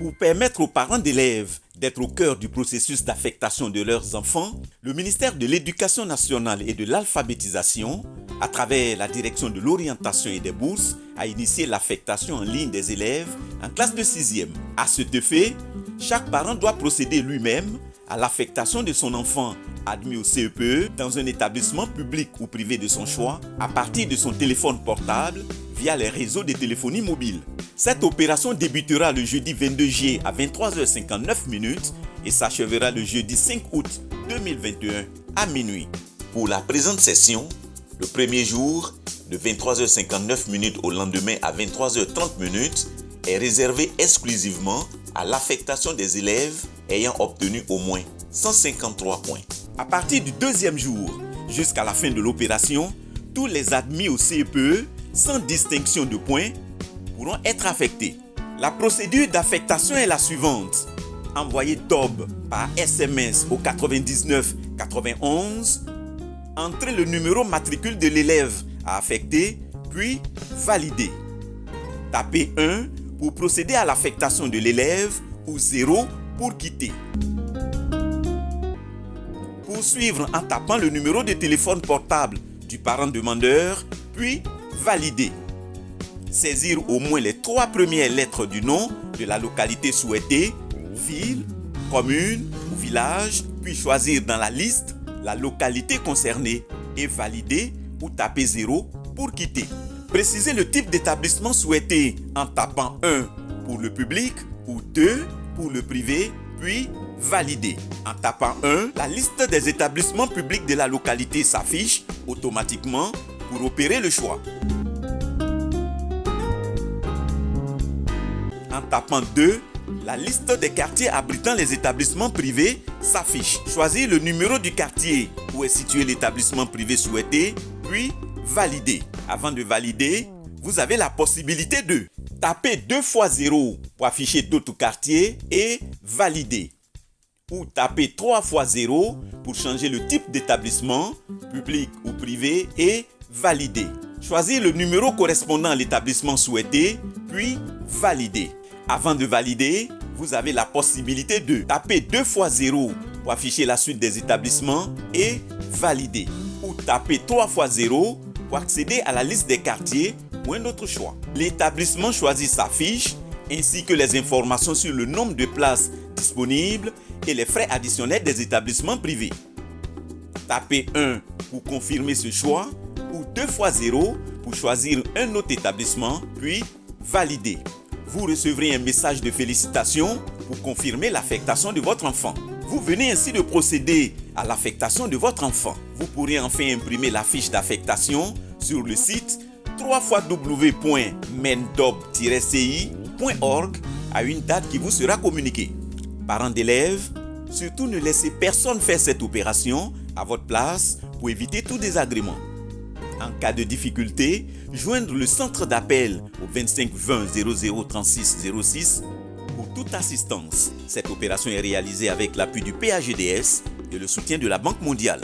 Pour permettre aux parents d'élèves d'être au cœur du processus d'affectation de leurs enfants, le ministère de l'Éducation nationale et de l'Alphabétisation, à travers la direction de l'orientation et des bourses, a initié l'affectation en ligne des élèves en classe de 6e. À cet effet, chaque parent doit procéder lui-même à l'affectation de son enfant admis au CEPE dans un établissement public ou privé de son choix à partir de son téléphone portable via les réseaux de téléphonie mobile. Cette opération débutera le jeudi 22 juillet à 23h59 et s'achèvera le jeudi 5 août 2021 à minuit. Pour la présente session, le premier jour, de 23h59 au lendemain à 23h30, est réservé exclusivement à l'affectation des élèves ayant obtenu au moins 153 points. À partir du deuxième jour jusqu'à la fin de l'opération, tous les admis au CEPE, sans distinction de points, pourront être affectés. La procédure d'affectation est la suivante. Envoyer DOB par SMS au 99 91, entrer le numéro matricule de l'élève à affecter, puis valider. Tapez 1 pour procéder à l'affectation de l'élève ou 0 pour quitter. Poursuivre en tapant le numéro de téléphone portable du parent demandeur, puis valider. Saisir au moins les 3 premières lettres du nom de la localité souhaitée, ville, commune ou village, puis choisir dans la liste la localité concernée et valider ou taper 0 pour quitter. Précisez le type d'établissement souhaité en tapant 1 pour le public ou 2 pour le privé, puis valider. En tapant 1, la liste des établissements publics de la localité s'affiche automatiquement pour opérer le choix. En tapant 2, la liste des quartiers abritant les établissements privés s'affiche. Choisir le numéro du quartier où est situé l'établissement privé souhaité, puis valider. Avant de valider, vous avez la possibilité de taper 2 fois 0 pour afficher d'autres quartiers et valider. Ou taper 3 fois 0 pour changer le type d'établissement, public ou privé, et valider. Choisir le numéro correspondant à l'établissement souhaité, puis valider. Avant de valider, vous avez la possibilité de taper 2 fois 0 pour afficher la suite des établissements et valider. Ou taper 3 fois 0 pour accéder à la liste des quartiers ou un autre choix. L'établissement choisi s'affiche, ainsi que les informations sur le nombre de places disponibles et les frais additionnels des établissements privés. Tapez 1 pour confirmer ce choix ou 2 fois 0 pour choisir un autre établissement, puis valider. Vous recevrez un message de félicitations pour confirmer l'affectation de votre enfant. Vous venez ainsi de procéder à l'affectation de votre enfant. Vous pourrez enfin imprimer la fiche d'affectation sur le site www.mendob-ci.org à une date qui vous sera communiquée. Parents d'élèves, surtout ne laissez personne faire cette opération à votre place pour éviter tout désagrément. En cas de difficulté, joindre le centre d'appel au 25 20 00 36 06 pour toute assistance. Cette opération est réalisée avec l'appui du PAGDS et le soutien de la Banque mondiale.